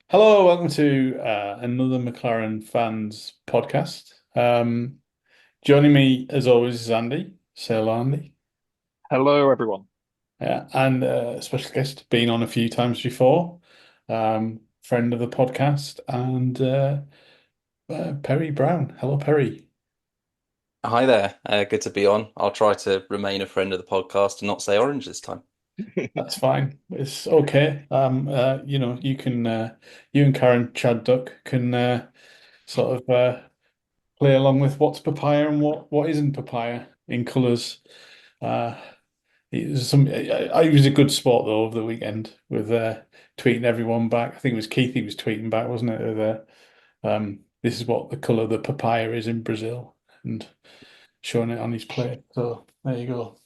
Hello, welcome to another McLaren fans podcast. Joining me as always is Andy. Say hello, Andy. Hello, everyone. Yeah, and special guest, been on a few times before. Friend of the podcast and Perry Brown. Hello, Perry. Hi there. Good to be on. I'll try to remain a friend of the podcast and not say orange this time. That's fine. It's okay. You and Karun Chandock can sort of play along with what's papaya and what isn't papaya in colours. Uh, he was a good sport though over the weekend with tweeting everyone back. I think it was Keith he was tweeting back, wasn't it? This is what the colour the papaya is in Brazil and showing it on his plate. So there you go.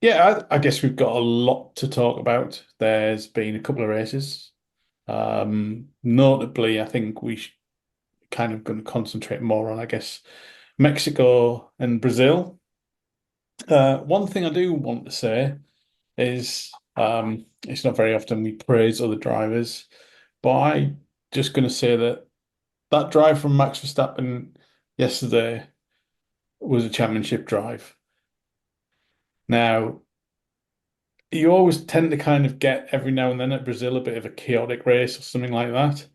Yeah, I guess we've got a lot to talk about. There's been a couple of races. Notably, I think kind of going to concentrate more on, I guess, Mexico and Brazil. One thing I do want to say is it's not very often we praise other drivers, but I just going to say that that drive from Max Verstappen yesterday was a championship drive. Now, you always tend to kind of get every now and then at Brazil a bit of a chaotic race or something like that.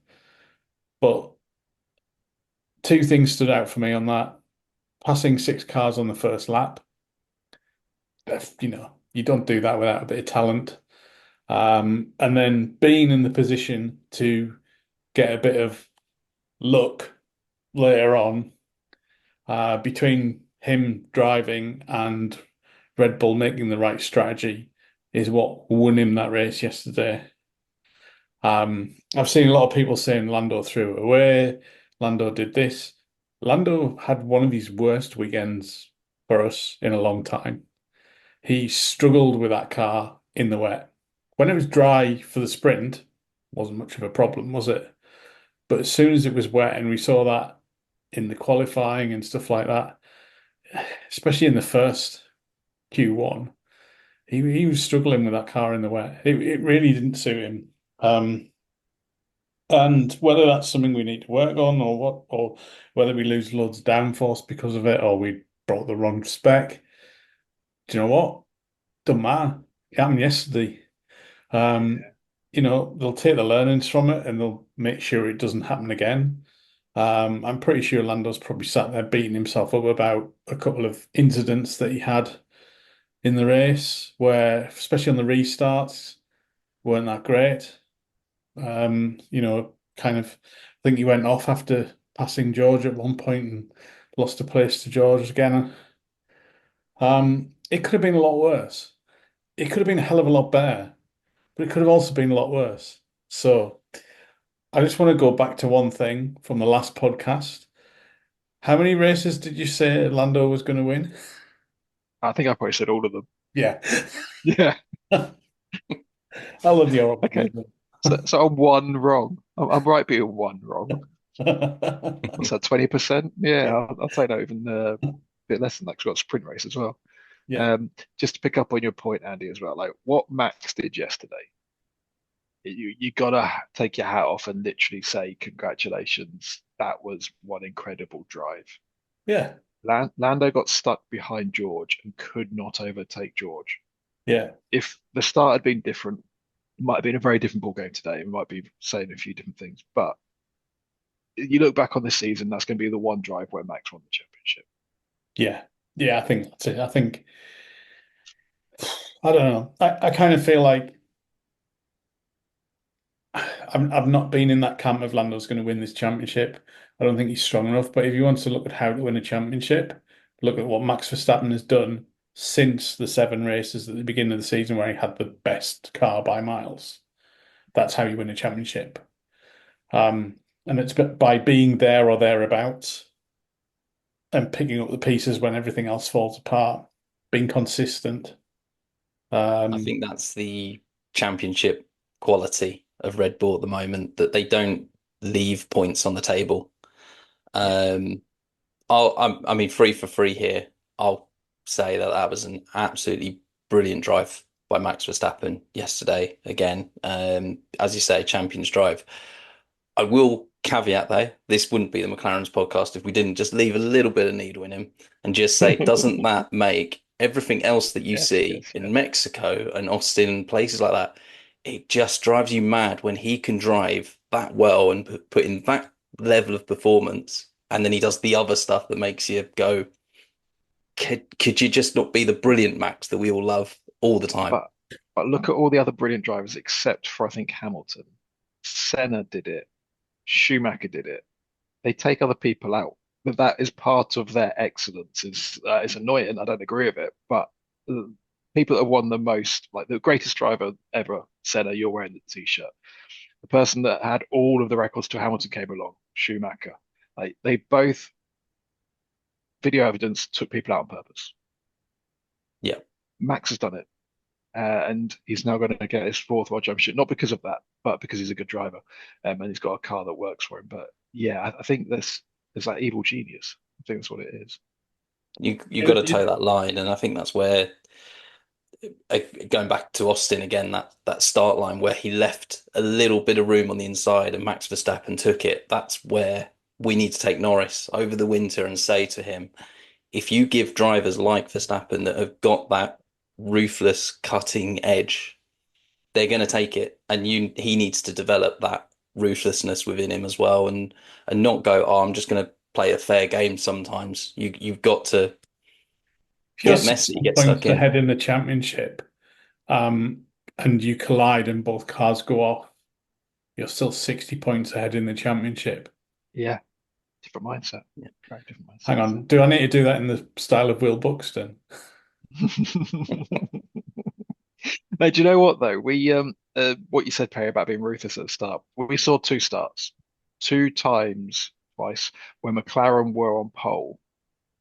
But two things stood out for me on that. Passing six cars on the first lap, you don't do that without a bit of talent. And then being in the position to get a bit of luck later on, between him driving and Red Bull making the right strategy is what won him that race yesterday. I've seen a lot of people saying Lando threw it away. Lando did this. Lando had one of his worst weekends for us in a long time. He struggled with that car in the wet. When it was dry for the sprint, wasn't much of a problem, was it? But as soon as it was wet, and we saw that in the qualifying and stuff like that, especially in the first Q1, he was struggling with that car in the wet. It really didn't suit him. And whether that's something we need to work on or whether we lose loads of downforce because of it, or we brought the wrong spec, do you know what? Doesn't matter. It happened yesterday. Um, they'll take the learnings from it and they'll make sure it doesn't happen again. I'm pretty sure Lando's probably sat there beating himself up about a couple of incidents that he had in the race where, especially on the restarts, weren't that great. Kind of, I think he went off after passing George at one point and lost a place to George again. It could have been a lot worse. It could have been a hell of a lot better, but it could have also been a lot worse. So I just want to go back to one thing from the last podcast. How many races did you say Lando was going to win? I think I probably said all of them. Yeah. Yeah. I love your Okay. optimism. So I'm one wrong. I'm right being one wrong. What's that, 20%? Yeah, I'll say no, even a bit less than that 'cause we've got a sprint race as well. Yeah. Just to pick up on your point, Andy, as well, like what Max did yesterday, you gotta take your hat off and literally say congratulations. That was one incredible drive. Yeah. Lando got stuck behind George and could not overtake George. Yeah. If the start had been different, it might have been a very different ball game today. We might be saying a few different things, but you look back on this season, that's going to be the one drive where Max won the championship. Yeah. Yeah. I think that's it. I don't know. I kind of feel like I've not been in that camp of Lando's going to win this championship. I don't think he's strong enough. But if you want to look at how to win a championship, look at what Max Verstappen has done since the seven races at the beginning of the season where he had the best car by miles. That's how you win a championship. Um, and it's by being there or thereabouts and picking up the pieces when everything else falls apart, being consistent. I Um, think that's the championship quality of Red Bull at the moment, that they don't leave points on the table. yeah, Um, I mean, free for free here. I'll say that that was an absolutely brilliant drive by Max Verstappen yesterday again. As you say, Champions Drive. I will caveat though, this wouldn't be the McLaren's podcast if we didn't just leave a little bit of needle in him and just say, doesn't that make everything else that you Yes, see yes, in yes. Mexico and Austin and places like that, it just drives you mad when he can drive that well and put in that level of performance, and then he does the other stuff that makes you go, could you just not be the brilliant Max that we all love all the time? But but look at all the other brilliant drivers except for I think Hamilton. Senna did it. Schumacher did it. They take other people out, but that is part of their excellence. It's annoying. I don't agree with it, but uh, people that have won the most, like the greatest driver ever, Senna, you're wearing the t-shirt. The person that had all of the records till Hamilton came along, Schumacher. Like they both, video evidence took people out on purpose. Yeah. Max has done it, and he's now going to get his fourth world championship, not because of that, but because he's a good driver, and he's got a car that works for him. But yeah, I think there's that evil genius. I think that's what it is. You got to toe that line, and I think that's where going back to Austin again, that start line where he left a little bit of room on the inside and Max Verstappen took it. That's where we need to take Norris over the winter and say to him, if you give drivers like Verstappen that have got that ruthless cutting edge, they're going to take it, and he needs to develop that ruthlessness within him as well, and not go, oh, I'm just going to play a fair game. Sometimes you've got to If you're get messy, 60 get stuck points in. ahead in the championship, and you collide and both cars go off, you're still 60 points ahead in the championship. Yeah, different mindset. Yeah. Very different Hang mindset. on, do I need to do that in the style of Will Buxton? No, do you know what though? We what you said, Perry, about being ruthless at the start. We saw two starts, two times twice when McLaren were on pole,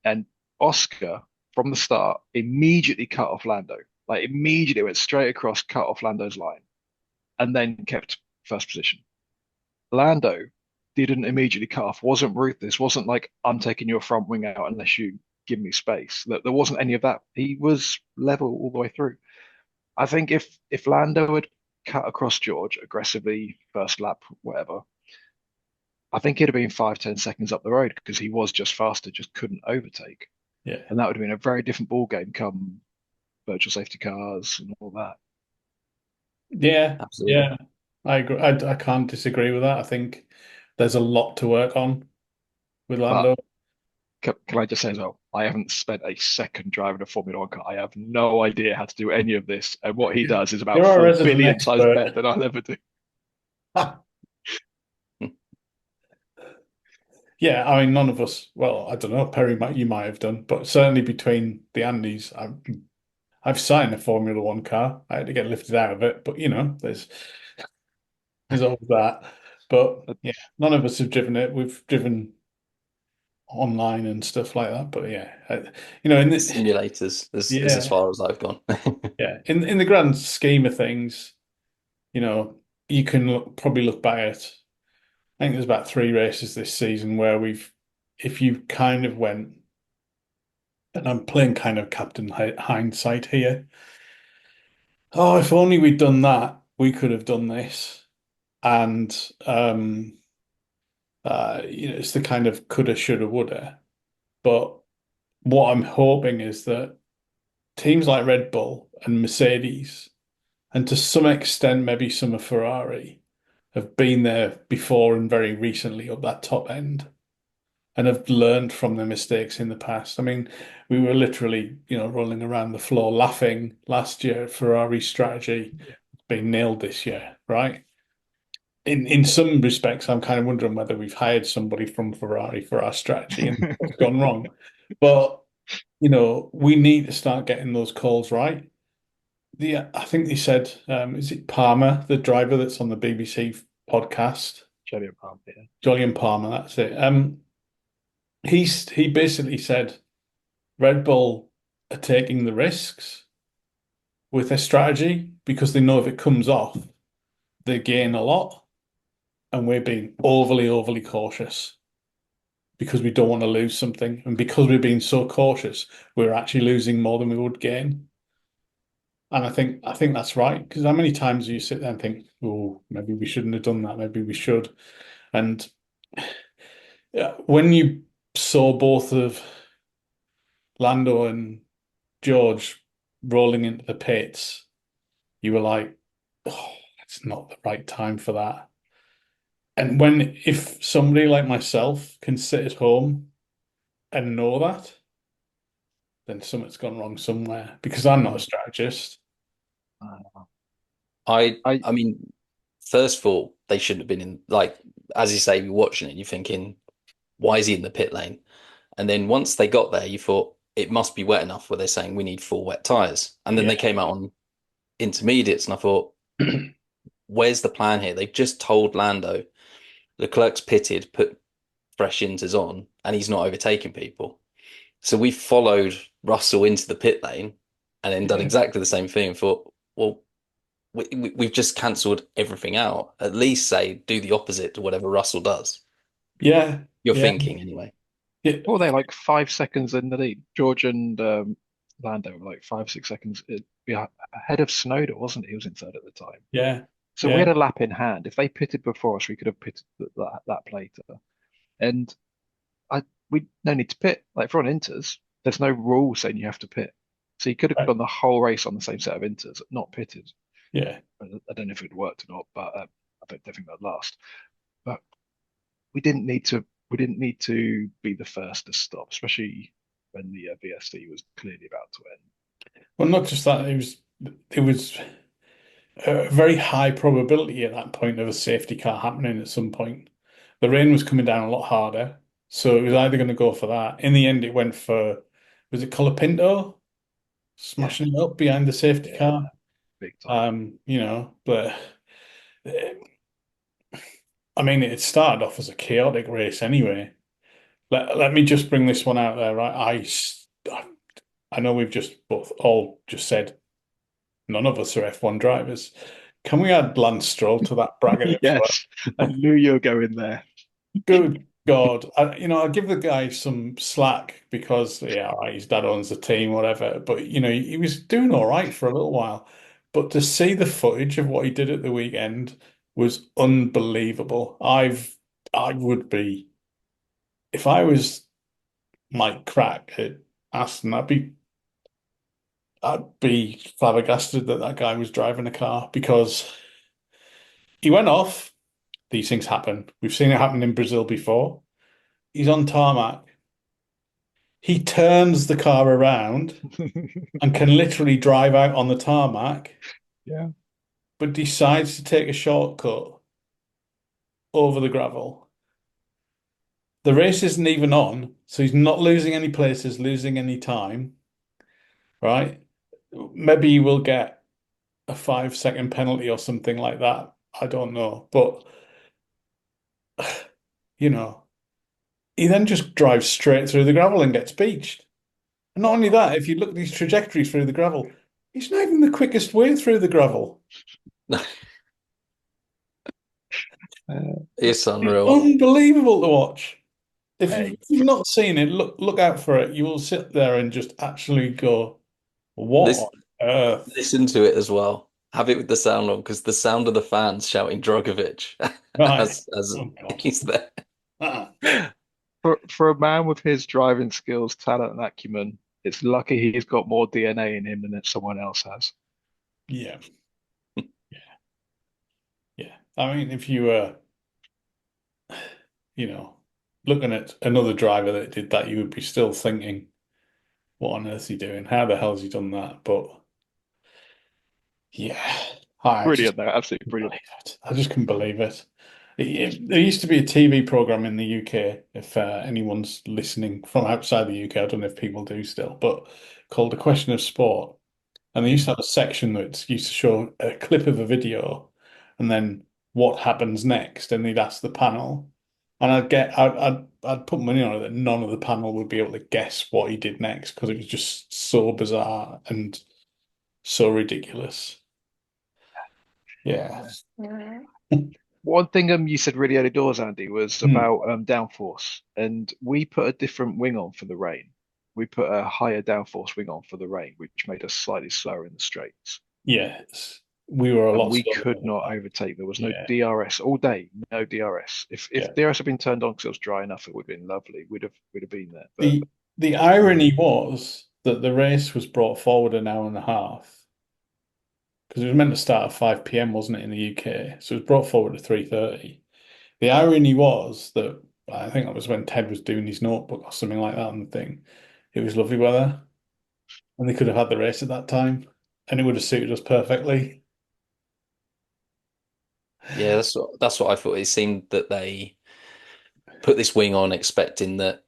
and Oscar from the start immediately cut off Lando. Like immediately went straight across, cut off Lando's line, and then kept first position. Lando didn't immediately cut off, wasn't ruthless, wasn't like I'm taking your front wing out unless you give me space. There wasn't any of that. He was level all the way through. I think if Lando had cut across George aggressively first lap, whatever, I think it'd have been 5, 10 seconds up the road because he was just faster, just couldn't overtake. Yeah. And that would have been a very different ball game come virtual safety cars and all that. Yeah, Absolutely. yeah. I agree. I can't disagree with that. I think there's a lot to work on with But Lando. can I just say as well, I haven't spent a second driving a Formula One car. I have no idea how to do any of this. And what he does is about You're our 4 resident billion times expert. better than I'll ever do. Yeah, I mean, none of us, well, I don't know, Perry, you might have done, but certainly between the Andys, I've sat in a Formula One car. I had to get lifted out of it, but there's always that. But But, yeah, none of us have driven it. We've driven online and stuff like that. But yeah, in the Simulators is as yeah, far as I've gone. yeah, in the grand scheme of things, you can probably look back at. I think there's about 3 races this season where if you kind of went, and I'm playing kind of Captain Hindsight here. Oh, if only we'd done that, we could have done this. And it's the kind of coulda, shoulda, woulda. But what I'm hoping is that teams like Red Bull and Mercedes, and to some extent maybe some of Ferrari, have been there before and very recently up that top end and have learned from their mistakes in the past. I mean, we were literally, rolling around the floor laughing last year at Ferrari's strategy being nailed this year, right? In some respects, I'm kind of wondering whether we've hired somebody from Ferrari for our strategy and what's gone wrong. But, we need to start getting those calls right. I think they said, is it Palmer, the driver that's on the BBC podcast? Jolyon Palmer, yeah. Jolyon Palmer, that's it. He basically said Red Bull are taking the risks with their strategy because they know if it comes off, they gain a lot, and we're being overly, overly cautious because we don't want to lose something, and because we're being so cautious, we're actually losing more than we would gain. And I think that's right because how many times do you sit there and think, oh, maybe we shouldn't have done that, maybe we should. And yeah, when you saw both of Lando and George rolling into the pits, you were like, oh, it's not the right time for that. And if somebody like myself can sit at home and know that, then something's gone wrong somewhere because I'm not a Mm. strategist. Uh, I I I mean, first of all, they shouldn't have been in, like, as you say, you're watching it, you're thinking, why is he in the pit lane? And then once they got there, you thought it must be wet enough where they're saying we need full wet tires. And then Yeah. they came out on intermediates, and I thought, where's the plan here? They've just told Lando Leclerc's pitted, put fresh inters on, and he's not overtaking people. So we followed Russell into the pit lane and then done Yeah. exactly the same thing and thought, well, we've just cancelled everything out. At least say do the opposite to whatever Russell does. Yeah. You're Yeah. thinking anyway. It, What were they like 5 seconds in the lead? George and Lando were like 5, 6 seconds ahead of Snowden, wasn't he? He was in third at the time. yeah. So we Yeah. had a lap in hand. If they pitted before us, we could have pitted that later. And I we no need to pit. Like if we're on inters, there's no rule saying you have to pit. So you could have Right. done the whole race on the same set of inters, not pitted. Yeah. I don't know if it worked or not, but don't think that'd last. But we didn't need to. We didn't need to be the first to stop, especially when the VSD was clearly about to end. Well, not just that, it was a very high probability at that point of a safety car happening at some point. The rain was coming down a lot harder, so it was either going to go for that. In the end, it went for, was it Colapinto Yeah, smashing it up behind the safety yeah, car? big time. But I mean, it started off as a chaotic race anyway. Let me just bring this one out there, right? I know we've just both all just said none of us are F1 drivers. Can we add Lance Stroll to that bracket as well? Yes, I knew you were going there. Good God. I'll give the guy some slack because, yeah, all right, his dad owns the team, whatever. But, he was doing all right for a little while. But to see the footage of what he did at the weekend was unbelievable. I would be, if I was Mike Crack at Aston, I'd be flabbergasted that that guy was driving a car because he went off. These things happen. We've seen it happen in Brazil before. He's on tarmac. He turns the car around and can literally drive out on the tarmac, Yeah. but decides to take a shortcut over the gravel. The race isn't even on, so he's not losing any places, losing any time, right? Maybe he will get a 5 second penalty or something like that. I don't know. But, you know, he then just drives straight through the gravel and gets beached. And not only that, if you look at his trajectory through the gravel, he's not even the quickest way through the gravel. Uh, It's It's unreal. unbelievable to watch. If hey, you've not seen it, look out for it. You will sit there and just actually go, "What This on earth?" Listen to it as well. Have it with the sound on because the sound of the fans shouting Drogovic Right. as Oh God. he's there. for a man with his driving skills, talent, and acumen, it's lucky he's got more DNA in him than someone else has. Yeah. Yeah. I mean, if you were, you know, looking at another driver that did that, you would be still thinking, "What on earth is he doing? How the hell has he done that?" But yeah, I just Brilliant, though. Absolutely brilliant. believe it. I just couldn't believe it. There used to be a TV program in the UK, if anyone's listening from outside the UK, I don't know if people do still, but called A Question of Sport. And they used to have a section that used to show a clip of a video and then what happens next. And they'd ask the panel. And I'd put money on it that none of the panel would be able to guess what he did next because it was just so bizarre and so ridiculous. Yeah. One thing you said really early doors, Andy, was Hmm. about downforce, and we put a different wing on for the rain. we put a higher downforce wing on for the rain, which made us slightly slower in the straights. Yes, we were a And lot we slower could at the not time. overtake. There was no Yeah, DRS all day, no DRS. If yeah. DRS had been turned on because it was dry enough, it would have been lovely. We'd have been there. But The irony was that the race was brought forward an hour and a half because it was meant to start at 5 p.m., wasn't it, in the UK? So it was brought forward to 3:30. The irony was that I think that was when Ted was doing his notebook or something like that on the thing. It was lovely weather, and they could have had the race at that time, and it would have suited us perfectly. Yeah, that's what I thought. It seemed that they put this wing on expecting that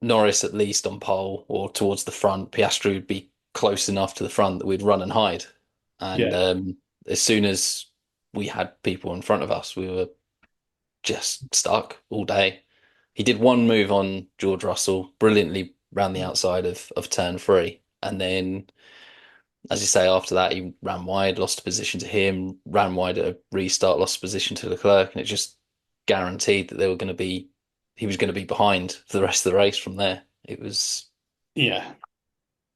Norris at least on pole or towards the front, Piastri would be close enough to the front that we'd run and hide. And Yeah, as soon as we had people in front of us, we were just stuck all day. He did one move on George Russell, brilliantly round the outside of turn three. And then, as you say, after that, he ran wide, lost a position to him, ran wide at a restart, lost a position to Leclerc. And it just guaranteed that he was going to be behind for the rest of the race from there. It was, yeah,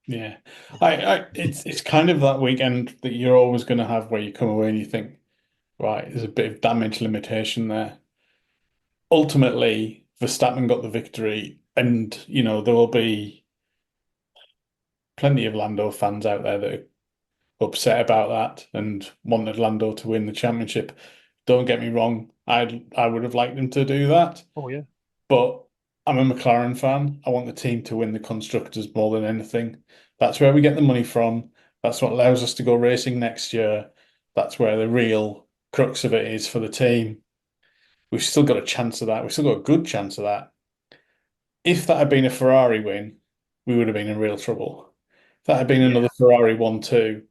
yeah. It's kind of that weekend that you're always going to have where you come away and you think, right, there's a bit of damage limitation there. Ultimately, Verstappen got the victory, and there will be plenty of Lando fans out there that are upset about that and wanted Lando to win the championship. Don't get me wrong, I would have liked him to do that, oh yeah, but I'm a McLaren fan. I want the team to win the constructors more than anything. That's where we get the money from. That's what allows us to go racing next year. That's where the real crux of it is for the team. We've still got a chance of that. We've still got a good chance of that. If that had been a Ferrari win, we would have been in real trouble. If that had been yeah. another Ferrari 1-2,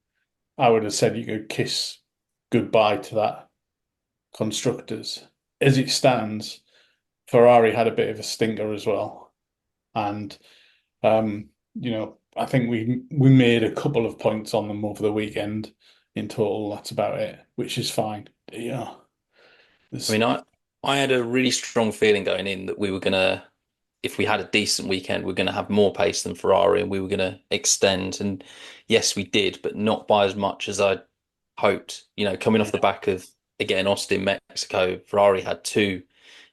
I would have said you could kiss goodbye to that constructors. As it stands, Ferrari had a bit of a stinker as well. And I think we made a couple of points on them over the weekend in total. That's about it, which is fine. Yeah. I There's, mean, I had a really strong feeling going in that we were gonna, if we had a decent weekend, we're gonna have more pace than Ferrari and we were gonna extend. And yes, we did, but not by as much as I hoped. Coming off the yeah, back of again Austin, Mexico, Ferrari had two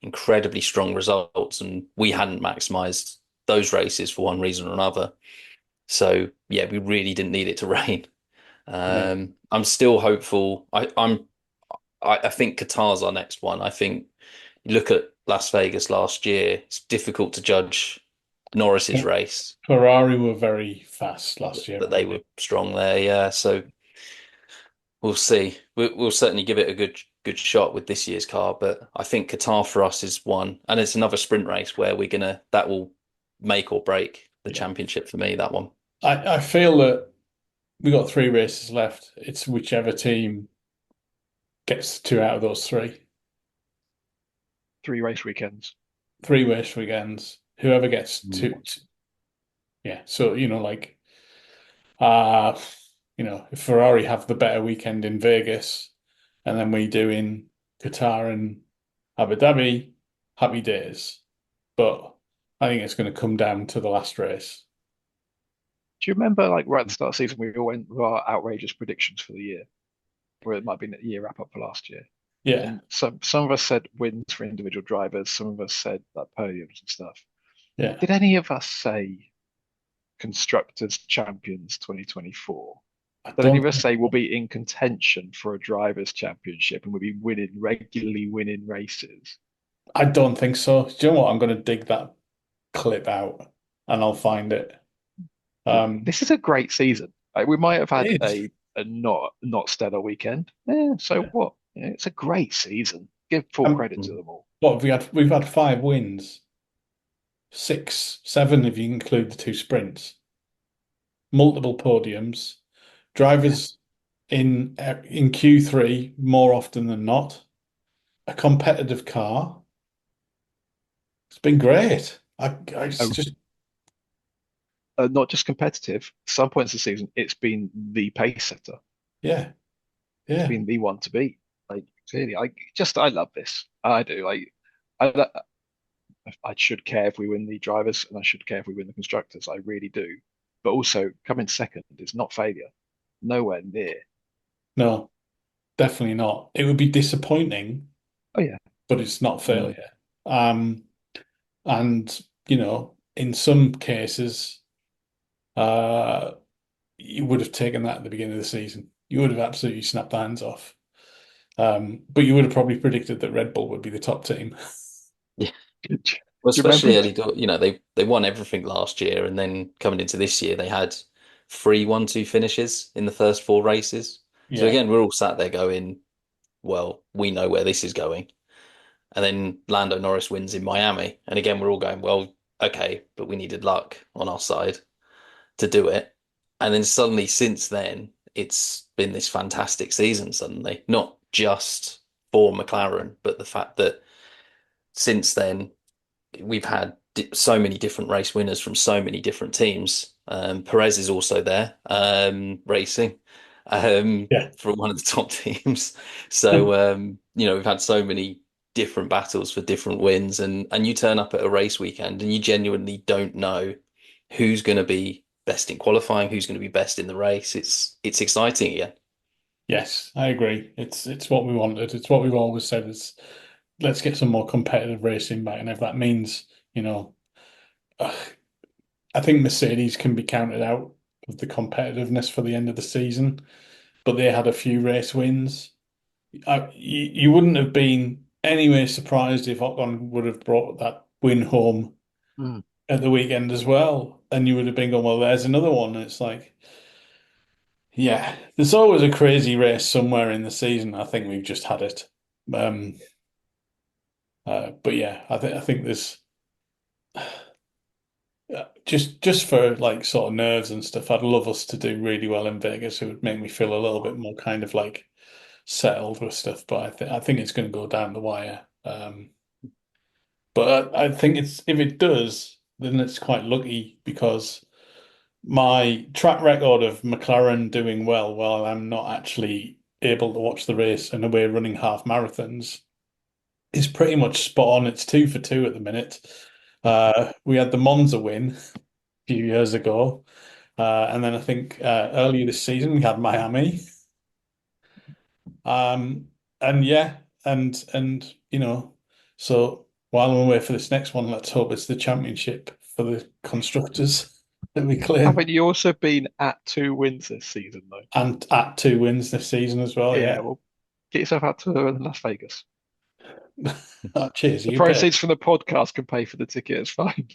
incredibly strong results, and we hadn't maximized those races for one reason or another. So yeah, we really didn't need it to rain. yeah. I'm still hopeful. I think Qatar's our next one. I think you look at Las Vegas last year, it's difficult to judge Norris's race, Ferrari were very fast last year, but weren't they were strong there. Yeah, so we'll see. We'll certainly give it a good shot with this year's car, but I think Qatar for us is one, and it's another sprint race where that will make or break the they? Yeah. championship for me, that one. I feel that we got three races left. It's whichever team gets two out of those three. 3 race weekends. Three race weekends. Whoever gets two, Mm. yeah. So, uh, if Ferrari have the better weekend in Vegas and then we do in Qatar and Abu Dhabi, happy days. But I think it's going to come down to the last race. Do you remember, like, right at the start of the season, we all went with our outrageous predictions for the year, where it might have been a year wrap up for last year? Yeah, And some of us said wins for individual drivers, some of us said like podiums and stuff. yeah. Did any of us say constructors champions 2024? I Did any don't of us think say we'll be in contention for a drivers' championship and we'll be regularly winning races? I don't think so. Do you know what? I'm going to dig that clip out and I'll find it. Um, This is a great season. Like, we might have had it's a not stellar weekend. Yeah, so yeah. what? Yeah, it's a great season. Give full credit to Mm. them all. What have we had? We've had five wins, six, seven if you include the two sprints, multiple podiums, Yeah. drivers in Q3 more often than not, a competitive car. It's been great. It's Uh, just not just competitive. Some points of the season, it's been the pace setter. yeah, It's yeah. been the one to beat. Like, clearly, I love this. I do. Like, I I should care if we win the drivers, and I should care if we win the constructors. I really do. But also, coming second is not failure. Nowhere near. No, definitely not. It would be disappointing, Oh yeah. but it's not Mm. failure. Um, and in some cases, uh, you would have taken that at the beginning of the season. You would have absolutely snapped the hands off. But you would have probably predicted that Red Bull would be the top team. Yeah. Do Well, you remember? especially early door, they won everything last year, and then coming into this year, they had 3-1-2 finishes in the first 4 races. So Yeah, again, we're all sat there going, well, we know where this is going. And then Lando Norris wins in Miami, and again, we're all going, well, okay, but we needed luck on our side to do it. And then suddenly, since then, it's been this fantastic season. Suddenly, not just for McLaren, but the fact that since then we've had so many different race winners from so many different teams. Perez is also there, racing, yeah, for one of the top teams. So, we've had so many different battles for different wins, and you turn up at a race weekend and you genuinely don't know who's going to be best in qualifying, who's going to be best in the race. It's exciting again. yes, I agree. It's what we wanted. It's what we've always said is let's get some more competitive racing back. And if that means, you know, uh, I think Mercedes can be counted out of the competitiveness for the end of the season, but they had a few race wins. You wouldn't have been anyway surprised if Ocon would have brought that win home Mm. at the weekend as well. And you would have been going, well, there's another one. And it's like, yeah, there's always a crazy race somewhere in the season. I think we've just had it. Um, but yeah, I think there's just for like sort of nerves and stuff. I'd love us to do really well in Vegas. It would make me feel a little bit more kind of like settled with stuff. But I think it's going to go down the wire. But I think it's if it does, then it's quite lucky because my track record of McLaren doing well while I'm not actually able to watch the race and we're running half marathons is pretty much spot on. It's 2 for 2 at the minute. We had the Monza win a few years ago, and then I think earlier this season we had Miami. Um, and yeah, and so while we wait for this next one, let's hope it's the championship for the constructors that we claim, Haven't you also been at 2 wins this season, though? and at 2 wins this season as well. Yeah, Yeah. well, get yourself out to Las Vegas. Oh, cheers, The you bet. proceeds from the podcast can pay for the ticket. It's fine.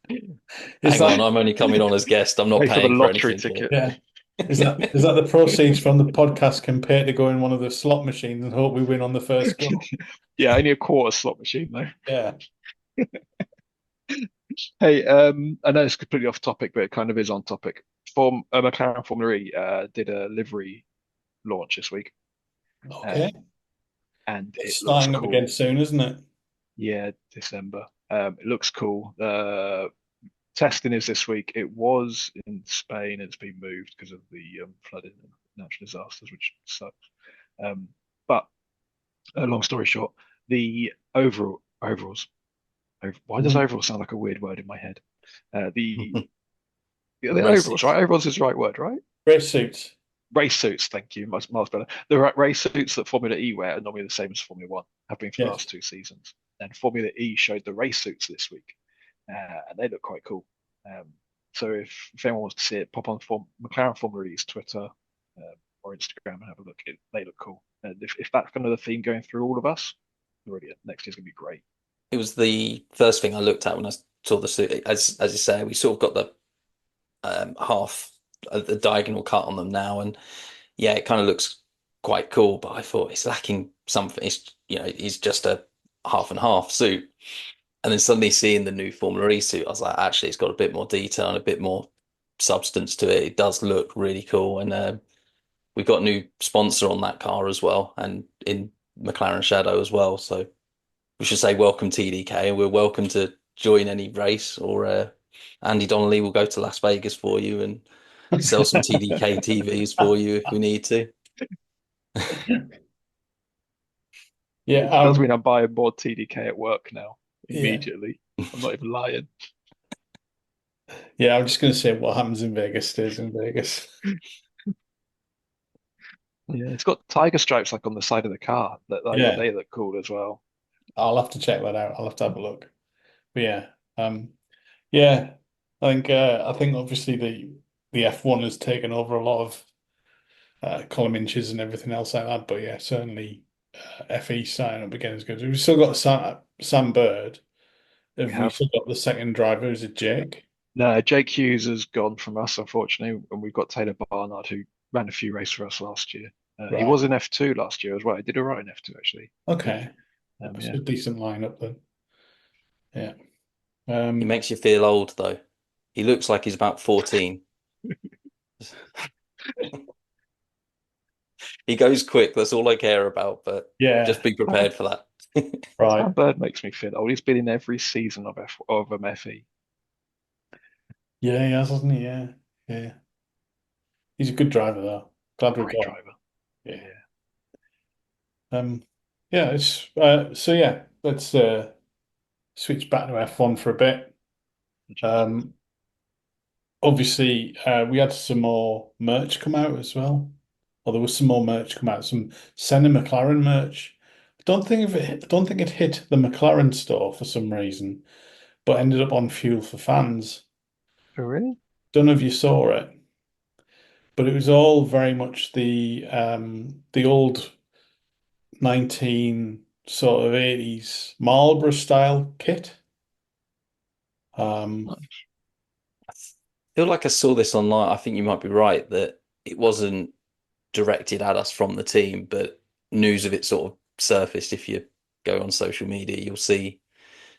Is Hang on, that I'm only coming on as guest. I'm not Pay for the paying for lottery anything here. ticket. yeah? Is that the proceeds from the podcast compared to go in one of the slot machines and hope we win on the first go? Yeah, only a quarter slot machine though. Yeah. Hey, I know it's completely off topic, but it kind of is on topic. McLaren Formula E did a livery launch this week, Okay. um, and it It's looks starting up again cool. soon, isn't it? Yeah, December. It looks cool. Testing is this week. It was in Spain. It's been moved because of the flooding and natural disasters, which sucks. Um, but long story short, the overalls. Why does Mhm. overall sound like a weird word in my head? The yeah, the overalls, Races. right? Overalls is the right word, right? Race suits. Race suits, thank you, much miles better. The race suits that Formula E wear are normally the same as Formula One, have been for the Yes. last 2 seasons. And Formula E showed the race suits this week, and they look quite cool. Um, so if anyone wants to see it, pop on McLaren Formula E's Twitter or Instagram and have a look. They look cool. And if that's kind of the theme going through all of us, brilliant. Next year's gonna be great. It was the first thing I looked at when I saw the suit. As you say, we sort of got the half, the diagonal cut on them now, and yeah, it kind of looks quite cool. But I thought it's lacking something. It's just a half and half suit. And then suddenly seeing the new Formula E suit, I was like, actually, it's got a bit more detail and a bit more substance to it. It does look really cool, and we've got a new sponsor on that car as well, and in McLaren Shadow as well. So we should say welcome TDK, and we're welcome to join any race. Or Andy Donnelly will go to Las Vegas for you and sell some TDK TVs for you if we need to. Yeah. It does mean I'm buying more TDK at work now. Yeah. immediately. I'm not even lying. Yeah, I'm just going to say what happens in Vegas stays in Vegas. Yeah, it's got tiger stripes like on the side of the car. That like Yeah, they look cool as well. I'll have to check that out. I'll have to have a look. But yeah, yeah, I think obviously the F1 has taken over a lot of column inches and everything else like that. But yeah, certainly FE starting up again is good. We've still got Sam Bird. We Have we have. still got the second driver? Is it Jake? No, Jake Hughes has gone from us, unfortunately, and we've got Taylor Barnard, who ran a few races for us last year. He Right. was in F2 last year as well. He did all right in F2 actually. Okay. That's Yeah. a decent lineup then. Yeah. He Um, makes you feel old though. He looks like he's about 14. He goes quick. That's all I care about. But yeah. just be prepared for that. Sam Right. Bird makes me feel old. He's been in every season of FE. Yeah, he has, hasn't he? Yeah. Yeah. He's a good driver though. Glad we Great got him. driver. Yeah. Yeah. Um, yeah, it's so yeah, let's switch back to F1 for a bit. Um, obviously we had some more merch come out as well. Or there was some more merch come out, some Senna McLaren merch. I don't think it hit the McLaren store for some reason, but ended up on Fuel for Fans. Oh, really? Don't know if you saw it, but it was all very much the old 19 sort of 80s Marlboro style kit. Um, I feel like I saw this online. I think you might be right that it wasn't directed at us from the team, but news of it sort of surfaced. If you go on social media, you'll see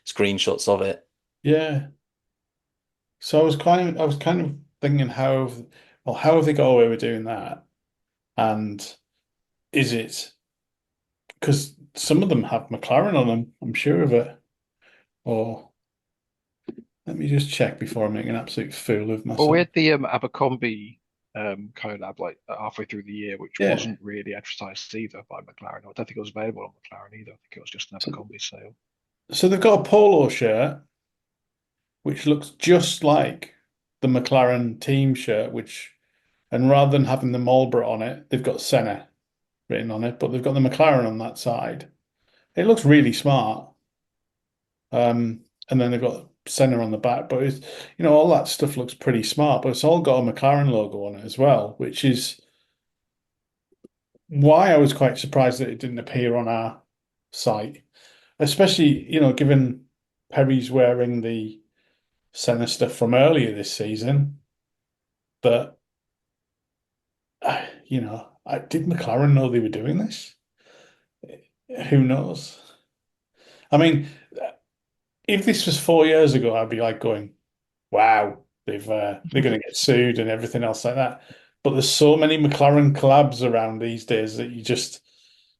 screenshots of it. yeah. So I was kind of thinking how have they got away with doing that? And is it because some of them have McLaren on them, I'm sure of it. Or let me just check before I make an absolute fool of Well, we myself. had the Abercrombie collab like halfway through the year, which Yeah. wasn't really advertised either by McLaren. I don't think it was available on McLaren either. I think it was just an So, Abercrombie sale. so they've got a polo shirt which looks just like the McLaren team shirt, which and rather than having the Marlboro on it, they've got Senna written on it, but they've got the McLaren on that side. It looks really smart. And then they've got Senna on the back, but it's all that stuff looks pretty smart, but it's all got a McLaren logo on it as well, which is why I was quite surprised that it didn't appear on our site, especially, given Perry's wearing the Senna stuff from earlier this season, that did McLaren know they were doing this? Who knows? I mean, if this was 4 years ago, I'd be like going, "Wow, they're going to get sued and everything else like that." But there's so many McLaren collabs around these days that you just,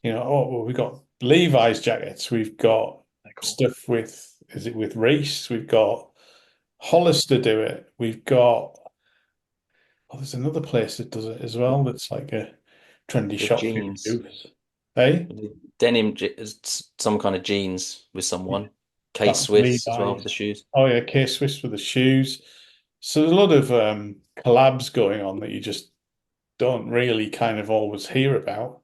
oh, well, we've got Levi's jackets, we've got They're cool. stuff with, is it with Reese? We've got Hollister do it. We've got, oh, there's another place that does it as well. That's like a trendy The shop for you jeans, to do. Hey, the denim, some kind of jeans with yeah, someone. that was K-Swiss as well Levi's. with the shoes. Oh yeah, K-Swiss for the shoes. So there's a lot of collabs going on that you just don't really kind of always hear about.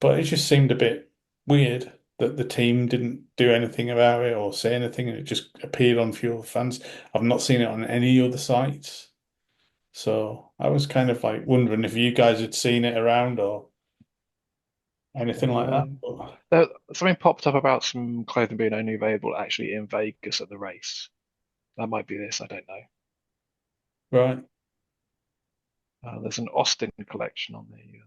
But it just seemed a bit weird that the team didn't do anything about it or say anything, and it just appeared on Fuel Fans. I've not seen it on any other sites. So I was kind of like wondering if you guys had seen it around or anything like that. Um, But, Something popped up about some clothing being only available actually in Vegas at the race. That might be this. I don't know. right. There's an Austin collection on the.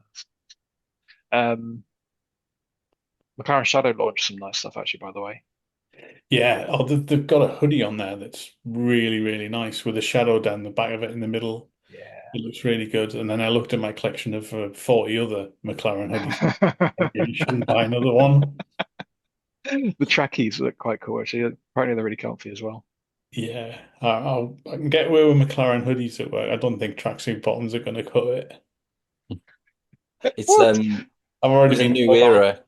McLaren Shadow launched some nice stuff actually, by the way. Yeah. Oh, they've got a hoodie on there that's really, really nice with a shadow down the back of it in the middle. It looks really good. And then I looked at my collection of 40 other McLaren hoodies. Yeah. Maybe you shouldn't buy another one. The trackies look quite cool actually. Apparently they're really comfy as well. Yeah, I can get away with McLaren hoodies at work. I don't think tracksuit bottoms are going to cut it. It's What? I've already there's a been new told off. era.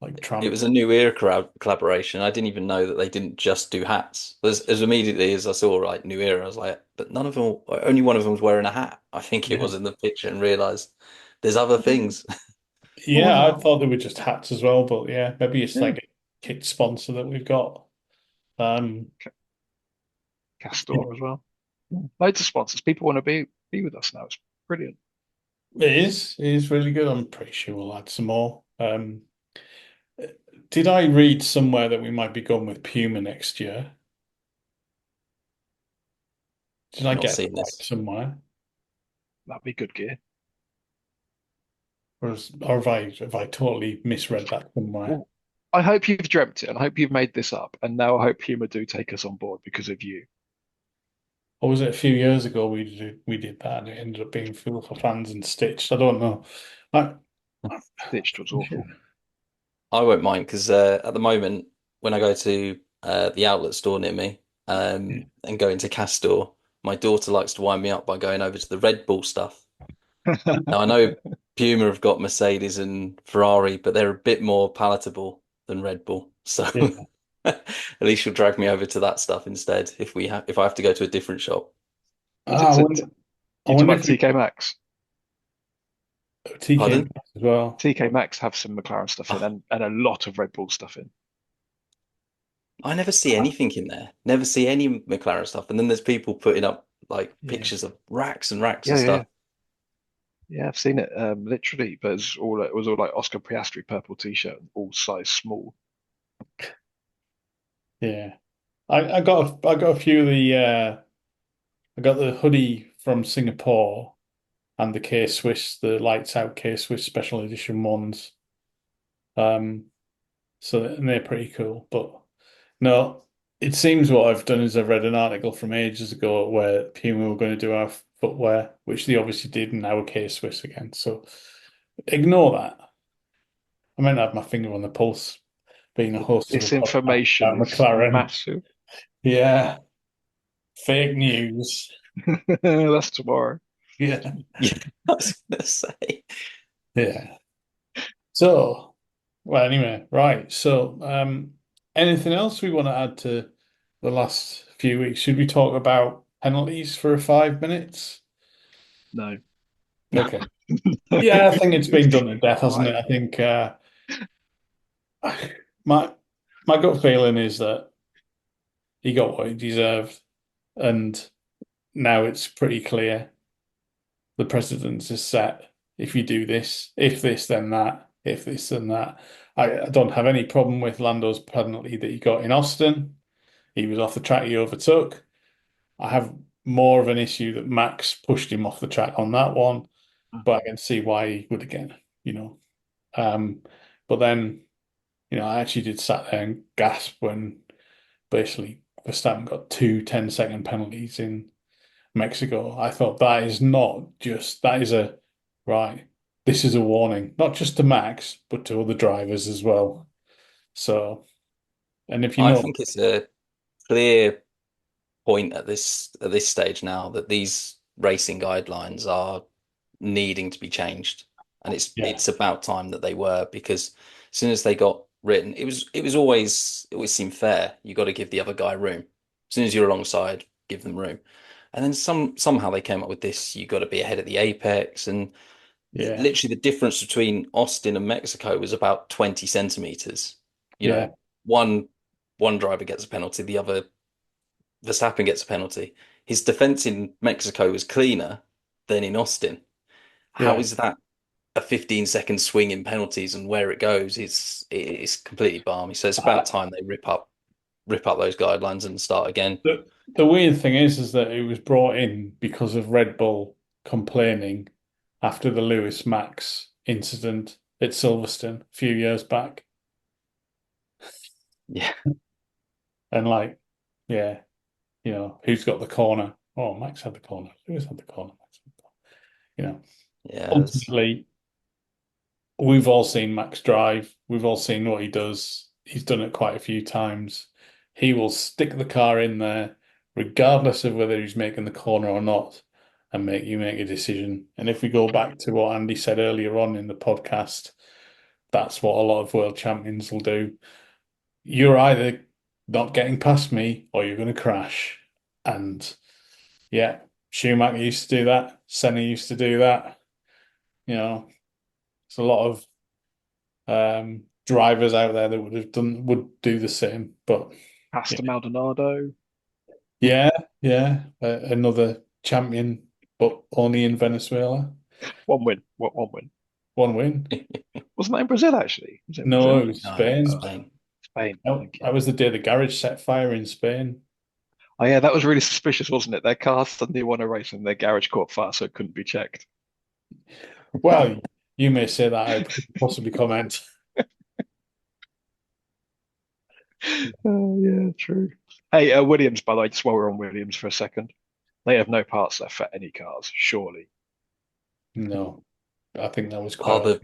like It Tramp. was a new era collaboration. I didn't even know that they didn't just do hats. As immediately as I saw like new era, I was like, but none of them, only one of them was wearing a hat. I think it Yeah. was in the picture and realized there's other things. Yeah, I thought they were just hats as well, but yeah, maybe it's Yeah, like a kit sponsor that we've got. Um, Castor as well. Yeah. Loads of sponsors. People want to be with us now. It's brilliant. it is really good. I'm pretty sure we'll add some more. Did I read somewhere that we might be going with Puma next year? Did I Not get that seeing right this. somewhere? That'd be good gear. Or have I totally misread that somewhere? Well, I hope you've dreamt it, and I hope you've made this up. And now I hope Puma do take us on board because of you. Or was it a few years ago we did that and it ended up being Fuel for Fans and Stitched? I don't know. I, Stitched was awful. I won't mind because at the moment, when I go to the outlet store near me and go into Castor, my daughter likes to wind me up by going over to the Red Bull stuff. Now I know Puma have got Mercedes and Ferrari, but they're a bit more palatable than Red Bull. So yeah. at least she'll drag me over to that stuff instead if I have to go to a different shop. Was it I wonder, I you talk wonder about if we TK Maxx? TK Pardon? Maxx as well. TK Maxx have some McLaren stuff in Oh, and a lot of Red Bull stuff in. I never see Ah, anything in there. Never see any McLaren stuff. And then there's people putting up like Yeah. pictures of racks and racks Yeah, of yeah, yeah. stuff. Yeah, I've seen it literally, but it was all like Oscar Piastri purple t-shirt, all size small. yeah. I got a few of the I got the hoodie from Singapore and the K Swiss, the lights out K Swiss special edition ones. Um, and they're pretty cool. But no, it seems what I've done is I've read an article from ages ago where Puma were going to do our footwear, which they obviously did, and now K Swiss again. So ignore that. I meant to have my finger on the pulse, being a host of a This podcast information about is McLaren. massive. Yeah, fake news. That's tomorrow. Yeah, Yeah, I was gonna say. yeah. So, well, anyway, right. So, anything else we want to add to the last few weeks? Should we talk about penalties for 5 minutes? No. Okay. Yeah, I think it's been done to death, hasn't it? Why? I think my my gut feeling is that he got what he deserved, and now it's pretty clear the precedence is set. If you do this, if this, then that, if this, then that. I don't have any problem with Lando's penalty that he got in Austin. He was off the track, he overtook. I have more of an issue that Max pushed him off the track on that one, but I can see why he would again, you know. Um, but then, I actually did sat there and gasp when basically Verstappen got two 10-second penalties in Mexico. I thought that is a right. This is a warning, not just to Max, but to other drivers as well. So, and if you I know, think it's a clear point at this stage now that these racing guidelines are needing to be changed, and it's yeah, it's about time that they were because as soon as they got written, it always seemed fair. You got to give the other guy room. As soon as you're alongside, give them room. And then somehow they came up with this. You got to be ahead at the apex, and yeah, literally the difference between Austin and Mexico was about 20 centimeters. You know, yeah, one driver gets a penalty, the other Verstappen gets a penalty. His defense in Mexico was cleaner than in Austin. How yeah. is that a 15-second swing in penalties and where it goes is completely balmy. So it's about I, time they rip up those guidelines and start again. the weird thing is that it was brought in because of Red Bull complaining after the Lewis Max incident at Silverstone a few years back, Yeah, and like, yeah, who's got the corner? Oh, Max had the corner. Lewis had the corner. Max had the corner. yeah, Ultimately, we've all seen Max drive. We've all seen what he does. He's done it quite a few times. He will stick the car in there, regardless of whether he's making the corner or not, and make a decision. And if we go back to what Andy said earlier on in the podcast, that's what a lot of world champions will do. You're either not getting past me or you're going to crash. And yeah, Schumacher used to do that. Senna used to do that. You know, there's a lot of drivers out there that would do the same. But yeah, Pastor Maldonado. yeah, yeah, another champion, but only in Venezuela. One win. What one win? One win. Wasn't that in Brazil actually? Was it in No, Brazil? it was No, Spain. Spain. Spain. That, Thank you. that was the day the garage set fire in Spain. Oh yeah, that was really suspicious, wasn't it? Their car suddenly won a race and their garage caught fire, so it couldn't be checked. Well, you may say that. I could possibly comment. Oh yeah, true. Hey, Williams, by the way, just while we're on Williams for a second, they have no parts left for any cars, surely. No, I think that was Oh, quite.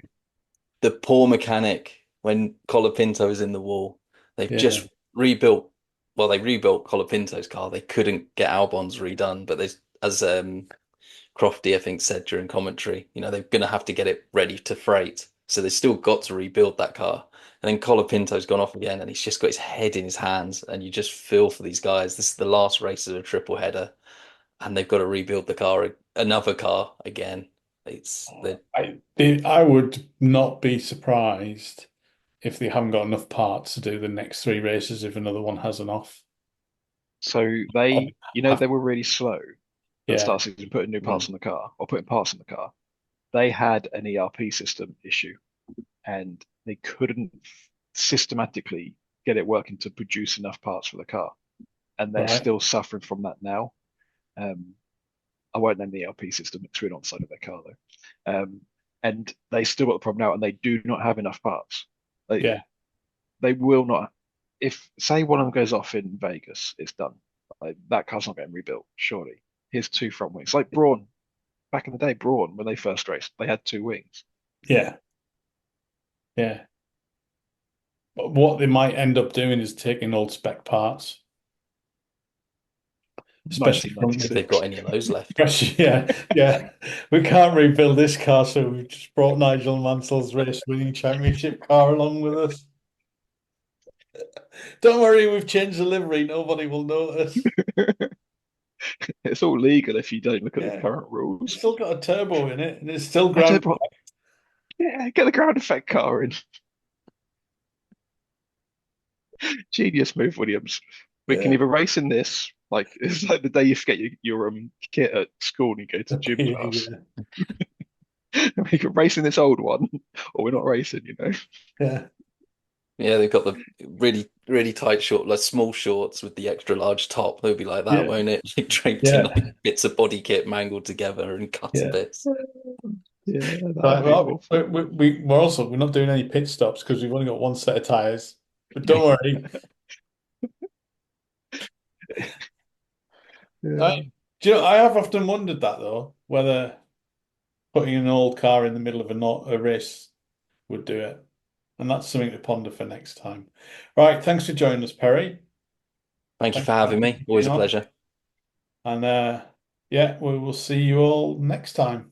the poor mechanic when Colapinto was in the wall. They've Yeah, just rebuilt. Well, they rebuilt Colapinto's car. They couldn't get Albon's redone, but there's as Crofty I think said during commentary, they're going to have to get it ready to freight. So they've still got to rebuild that car. And then Colapinto's gone off again, and he's just got his head in his hands. And you just feel for these guys. This is the last race of a triple header, and they've got to rebuild the car, another car again. It's the I would not be surprised if they haven't got enough parts to do the next three races if another one has an off. So I'd they have- were really slow at the yeah, start of the season putting new parts mm, on the car or putting parts on the car. They had an ERP system issue and they couldn't systematically get it working to produce enough parts for the car. And they're right. still suffering from that now. Um, I won't name the ERP system because we're not on the side of their car though. And they still got the problem now, and they do not have enough parts. Yeah, They will not. If say one of them goes off in Vegas, it's done. Like, that car's not getting rebuilt. Surely. Here's two front wings. Like Braun, back in the day, Braun when they first raced, they had two wings. yeah, yeah. But what they might end up doing is taking old spec parts, especially from if they've 1996. got any of those left. yeah, yeah. We can't rebuild this car, so we've just brought Nigel Mansell's race winning championship car along with us. Don't worry, we've changed the livery. Nobody will notice. It's all legal if you don't look at the Yeah, current it's rules. still got a turbo in it, and it's still I ground. don't. Yeah, get the ground effect car in. Genius move, Williams. We can Yeah, either race in this, like it's like the day you forget your kit at school and you go to gym class. yeah, We can race in this old one, or we're not racing. yeah, Yeah, they've got the really, really tight short, like small shorts with the extra large top. They'll be like that, yeah, won't it? Like, draped in yeah, like bits of body kit mangled together and cut to yeah. bits. Yeah, that'd Right, be well, awful. we're not doing any pit stops because we've only got one set of tires. But don't worry. Yeah. Do you know, I have often wondered that though, whether putting an old car in the middle of a race would do it. And that's something to ponder for next time. Right, thanks for joining us, Perry. Thank you Thanks for for having me. Always being a on. pleasure. And yeah, we will see you all next time.